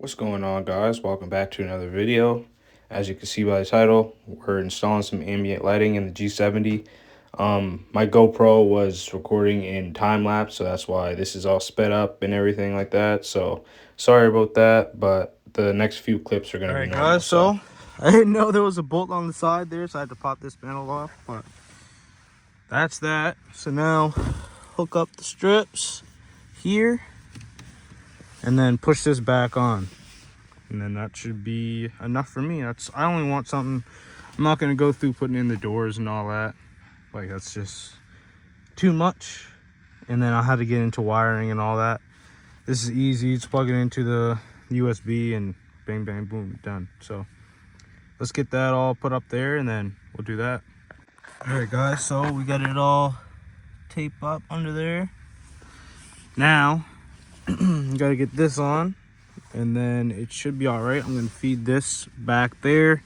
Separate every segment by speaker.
Speaker 1: What's going on, guys? Welcome back to another video. As you can see by the title, we're installing some ambient lighting in the G70. My GoPro was recording in time lapse, so that's why this is all sped up and everything like that. So sorry about that, but the next few clips are going to be normal.
Speaker 2: Guys, so I didn't know there was a bolt on the side there, so I had to pop this panel off, but that's that. So now hook up the strips here and then push this back on, and then that should be enough for me. I only want something. I'm not going to go through putting in the doors and all that, like that's just too much. And then I had to get into wiring and all that. This is easy. Just plug it into the USB and bang bang boom, done. So let's get that all put up there and then we'll do that. All right guys, so we got it all taped up under there. Now you got to get this on and then it should be all right. I'm going to feed this back there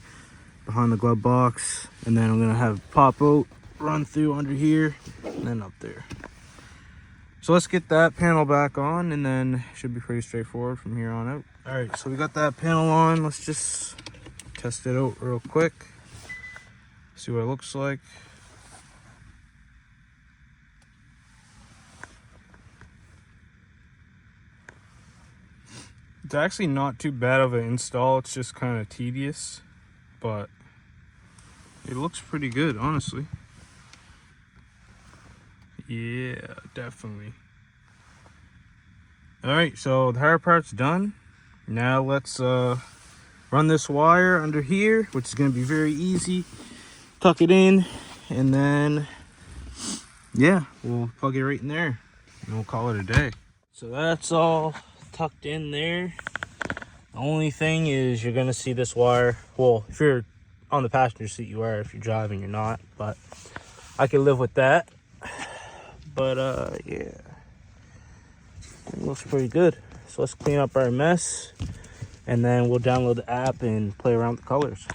Speaker 2: behind the glove box, and then I'm going to have pop out run through under here and then up there. So let's get that panel back on and then it should be pretty straightforward from here on out. All right, so we got that panel on. Let's just test it out real quick. See what it looks like. It's actually not too bad of an install. It's just kind of tedious, but it looks pretty good, honestly. Yeah, definitely. All right, so the hard part's done. Now let's run this wire under here, which is going to be very easy. Tuck it in, and then yeah, we'll plug it right in there and we'll call it a day. So that's all tucked in there. The only thing is you're going to see this wire. Well, if you're on the passenger seat you are, if you're driving you're not, but I can live with that. But yeah, it looks pretty good. So let's clean up our mess and then we'll download the app and play around with the colors.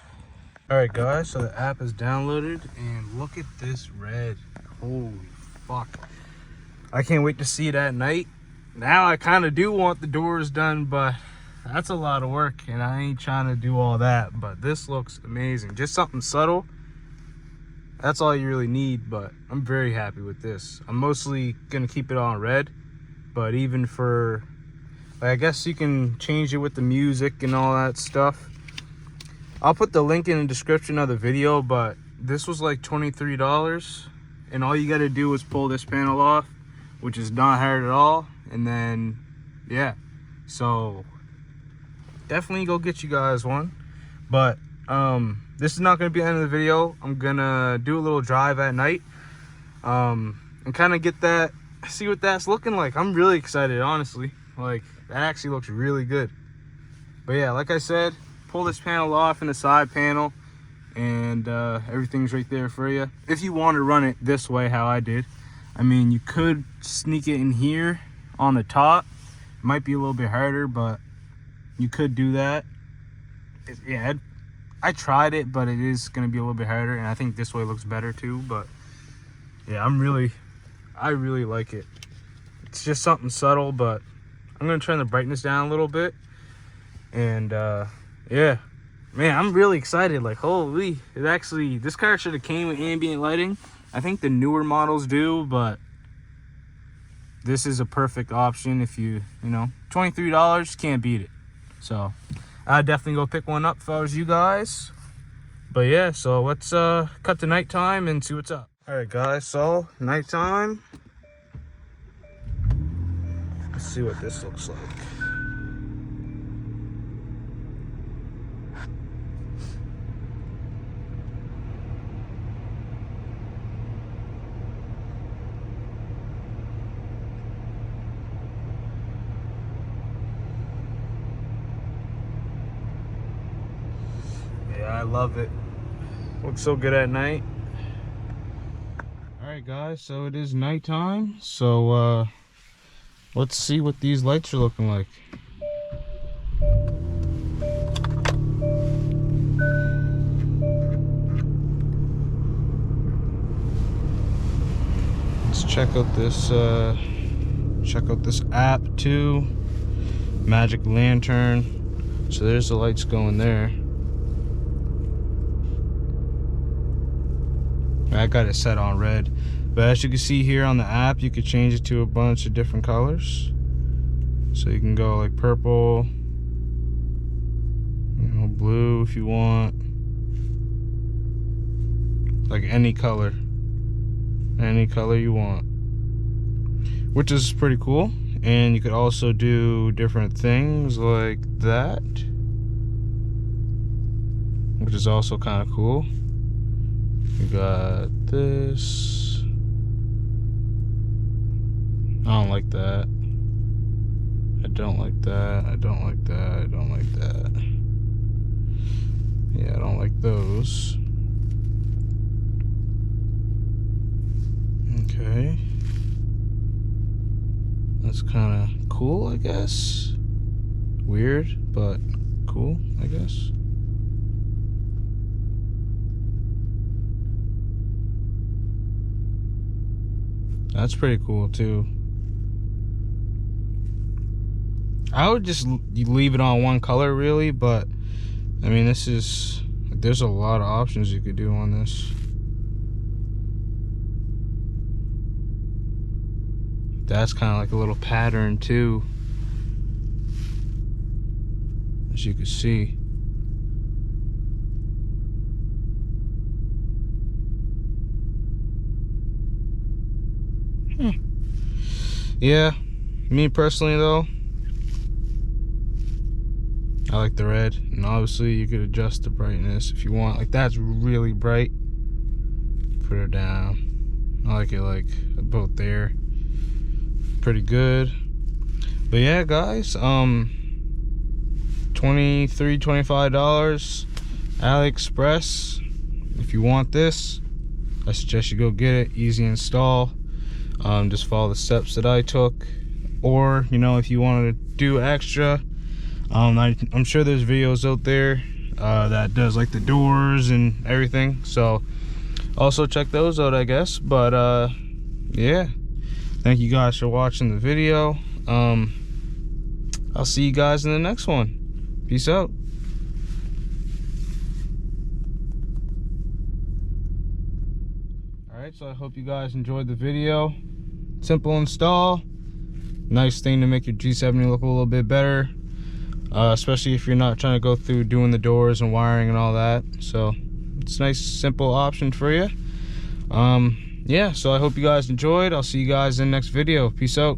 Speaker 2: All right guys, so the app is downloaded and look at this red. Holy fuck, I can't wait to see it at night. Now I kind of do want the doors done, but that's a lot of work and I ain't trying to do all that. But this looks amazing. Just something subtle, that's all you really need. But I'm very happy with this. I'm mostly gonna keep it on red, but even for, like, I guess you can change it with the music and all that stuff. I'll put the link in the description of the video, but this was like $23 and all you got to do is pull this panel off, which is not hard at all. And then yeah, so definitely go get you guys one. But this is not going to be the end of the video. I'm gonna do a little drive at night and kind of get that, see what that's looking like. I'm really excited, honestly. Like, that actually looks really good. But yeah, like I said, pull this panel off in the side panel and everything's right there for you. If you want to run it this way, how I did, I mean, you could sneak it in here on the top. It might be a little bit harder, but you could do that. Yeah, I tried it, but it is going to be a little bit harder, and I think this way looks better too. But yeah, I really like it. It's just something subtle, but I'm going to turn the brightness down a little bit. And yeah, man, I'm really excited. Like, holy, it actually, this car should have came with ambient lighting. I think the newer models do, but this is a perfect option. If you know, $23, can't beat it. So I'd definitely go pick one up if I was you guys. But yeah, so let's cut to nighttime and see what's up. All right guys, so nighttime. Let's see what this looks like. I love it. Looks so good at night. All right guys, so it is nighttime. So let's see what these lights are looking like. Let's check out this app too. Magic Lantern. So there's the lights going there. I got it set on red, but as you can see here on the app, you could change it to a bunch of different colors. So you can go like purple, you know, blue if you want, like any color you want, which is pretty cool. And you could also do different things like that, which is also kind of cool. We got this. I don't like that. I don't like that. I don't like that. I don't like that. Yeah, I don't like those. Okay. That's kind of cool, I guess. Weird, but cool, I guess. That's pretty cool too. I would just leave it on one color really, but I mean, there's a lot of options you could do on this. That's kind of like a little pattern too, as you can see. Yeah, me personally though, I like the red, and obviously you could adjust the brightness if you want. Like that's really bright, put it down. I like it like about there, pretty good. But yeah guys, $25 AliExpress. If you want this, I suggest you go get it. Easy install. Just follow the steps that I took, or you know, if you wanted to do extra, I'm sure there's videos out there that does like the doors and everything, so also check those out, I guess. But yeah, thank you guys for watching the video. I'll see you guys in the next one. Peace out. Alright, so I hope you guys enjoyed the video. Simple install, nice thing to make your G70 look a little bit better, especially if you're not trying to go through doing the doors and wiring and all that. So it's a nice simple option for you. Yeah, so I hope you guys enjoyed. I'll see you guys in the next video. Peace out.